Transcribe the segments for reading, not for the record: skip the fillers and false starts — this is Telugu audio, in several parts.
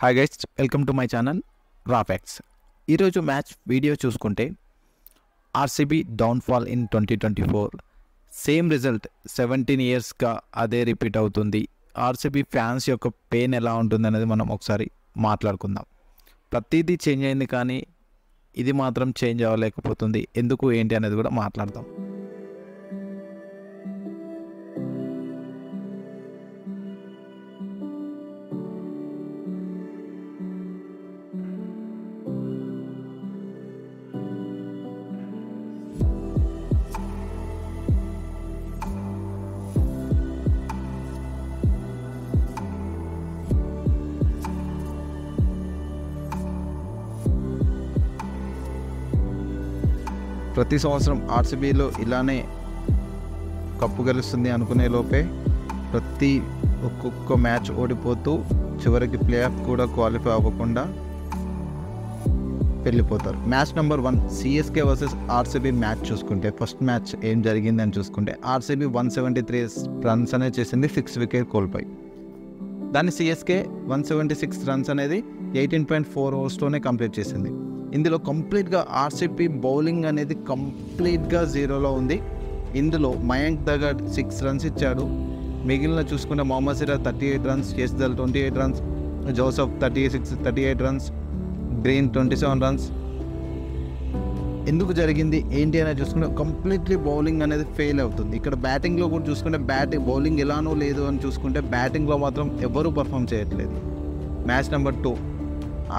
Hi guys, welcome to my channel రాఫ్యాక్ట్స్. ఈరోజు మ్యాచ్ వీడియో చూసుకుంటే RCB downfall in 2024 same result 17 ఇయర్స్గా అదే రిపీట్ అవుతుంది. ఆర్సీబీ ఫ్యాన్స్ యొక్క పెయిన్ ఎలా ఉంటుంది అనేది మనం ఒకసారి మాట్లాడుకుందాం. ప్రతిదీ చేంజ్ అయింది కానీ ఇది మాత్రం చేంజ్ అవ్వలేకపోతుంది. ఎందుకు ఏంటి అనేది కూడా మాట్లాడదాం. ప్రతి సంవత్సరం ఆర్సీబీలో ఇలానే కప్పు గెలుస్తుంది అనుకునే లోపే ఒక్కొక్క మ్యాచ్ ఓడిపోతూ చివరికి ప్లే ఆఫ్ కూడా క్వాలిఫై అవ్వకుండా వెళ్ళిపోతారు. Match number 1 CSK versus RCB match చూసుకుంటే ఫస్ట్ మ్యాచ్ ఏం జరిగిందని చూసుకుంటే ఆర్సీబీ 173 రన్స్ అనేది చేసింది, 6 వికెట్ కోల్పోయి. దాన్ని సిఎస్కే 176 రన్స్ అనేది 18.4 ఓవర్స్లోనే కంప్లీట్ చేసింది. ఇందులో కంప్లీట్గా ఆర్సీబీ బౌలింగ్ అనేది కంప్లీట్గా జీరోలో ఉంది. ఇందులో మయాంక్ దగడ్ 6 రన్స్ ఇచ్చాడు. మిగిలిన చూసుకుంటే Mohammed Siraj 38 runs, Yash Dayal 28 runs, Joseph 38 runs, Green 27 runs. ఎందుకు జరిగింది ఏంటి అనేది చూసుకుంటే కంప్లీట్లీ బౌలింగ్ అనేది ఫెయిల్ అవుతుంది. ఇక్కడ బ్యాటింగ్లో కూడా చూసుకుంటే బౌలింగ్ ఎలానో లేదు అని చూసుకుంటే బ్యాటింగ్లో మాత్రం ఎవరూ పర్ఫామ్ చేయట్లేదు. Match number 2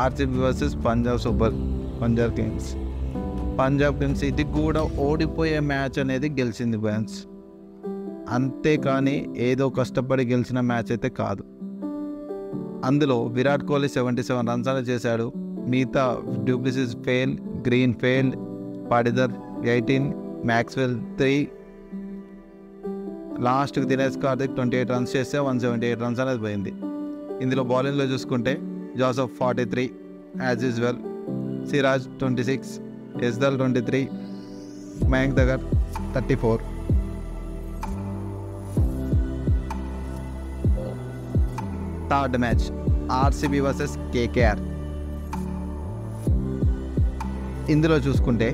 RCB versus Punjab Kings ఇది కూడా ఓడిపోయే మ్యాచ్ అనేది గెలిచింది ఫ్యాన్స్. అంతేకాని ఏదో కష్టపడి గెలిచిన మ్యాచ్ అయితే కాదు. అందులో విరాట్ కోహ్లీ 77 రన్స్ అనేది చేశాడు. మిగతా du Plessis fail, Green fail, Patidar 18, Maxwell 3, లాస్ట్కి దినేష్ కార్తిక్ 28 రన్స్ చేస్తే 178 రన్స్ అనేది పోయింది. ఇందులో బౌలింగ్లో చూసుకుంటే Joseph 43 as usual, Siraj 26, Yash Dayal 23, Mayank Dagar 34. Third match RCB versus KKR. ఇందులో చూసుకుంటే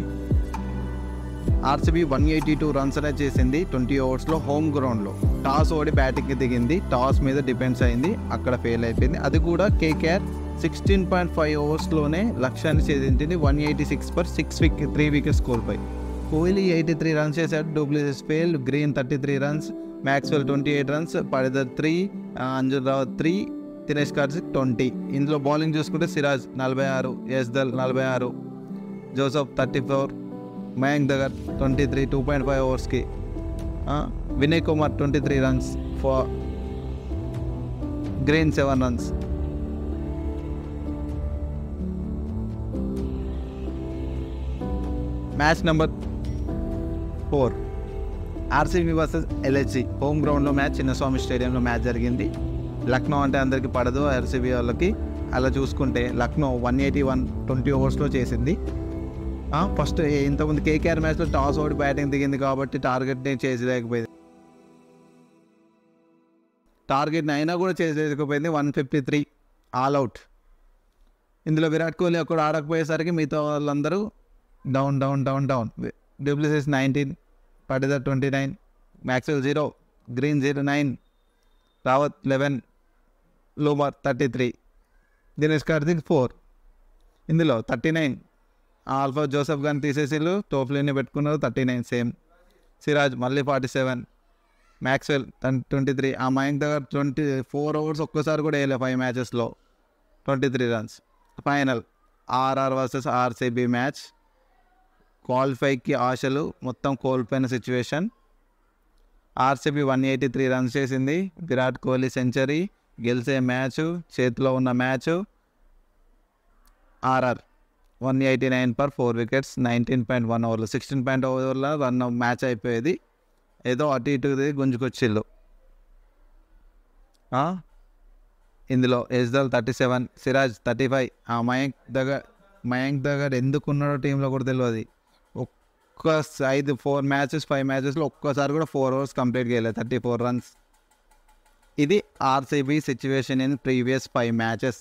ఆర్సీబీ 182 రన్స్ అనేది చేసింది 20 ఓవర్స్లో హోమ్ గ్రౌండ్లో. టాస్ ఓడి బ్యాటింగ్కి దిగింది, టాస్ మీద డిపెండ్స్ అయింది, అక్కడ ఫెయిల్ అయిపోయింది. అది కూడా కేకేఆర్ 16.5 ఓవర్స్లోనే లక్ష్యాన్ని ఛేదించింది. 186 ఫర్ 3 వికెట్స్ కోల్పోయి. కోహ్లీ 83 రన్స్ చేశాడు, du Plessis fail, Green 33 runs, Maxwell 28 runs, Patidar 3, Anuj Rawat 3, Dinesh Karthik 20. ఇందులో బౌలింగ్ చూసుకుంటే సిరాజ్ 46, యశ్దల్ 46, జోసెఫ్ 34, మయాంక్ దగర్ 23 2.5 ఓవర్స్కి, Vinay Kumar 23 runs for Green 7 runs. Match number 4 RCB versus ఎల్హెచ్సి హోమ్ గ్రౌండ్లో మ్యాచ్, చిన్నస్వామి స్టేడియంలో మ్యాచ్ జరిగింది. లక్నో అంటే అందరికీ పడదు ఆర్సీబీ వాళ్ళకి. అలా చూసుకుంటే లక్నో 181 20 ఓవర్స్లో చేసింది. ఫస్ట్ ఇంతకుముందు కేకేఆర్ మ్యాచ్లో టాస్ ఓడి బ్యాటింగ్ దిగింది కాబట్టి టార్గెట్ని చేసేయలేకపోయింది. టార్గెట్ని అయినా కూడా చేసేయలేకపోయింది. 153 ఆల్ అవుట్. ఇందులో విరాట్ కోహ్లీ అక్కడ ఆడకపోయేసరికి మిగతా వాళ్ళందరూ down. Du Plessis 19, పాడిదర్ 29, Maxwell 0, green 09, Rawat 11, lumbar 33, Dinesh Karthik 4. ఇందులో 39 ఆల్ఫా జోసెఫ్ గారిని తీసేసిళ్ళు, టోప్లీని పెట్టుకున్నారు 39 సేమ్. సిరాజ్ మళ్ళీ 47, మ్యాక్స్వెల్ 23, ఆ మయాంక్ దగ్గర 24 ఓవర్స్ ఒక్కసారి కూడా వేయలే 5 మ్యాచెస్లో 23 runs. Final RR versus RCB match. క్వాలిఫైకి ఆశలు మొత్తం కోల్పోయిన సిచ్యువేషన్. ఆర్సీబీ 183 రన్స్ చేసింది, విరాట్ కోహ్లీ సెంచరీ, గెలిచే మ్యాచ్, చేతిలో ఉన్న మ్యాచ్. ఆర్ఆర్ 189 ఫర్ 4 వికెట్స్, 19.1 ఓవర్లో 16 ఓవర్లో రన్ మ్యాచ్ అయిపోయేది. ఏదో అటు ఇటు గుంజుకొచ్చిళ్ళు. ఇందులో యశ్దల్ 37, సిరాజ్ 35, ఆ మయాంక్ దగ్గర ఎందుకున్నాడో టీంలో కూడా తెలియదు. 5 మ్యాచెస్లో ఒక్కసారి కూడా 4 ఓవర్స్ కంప్లీట్ చేయలేదు, 34 రన్స్. ఇది RCB situation in previous 5 matches.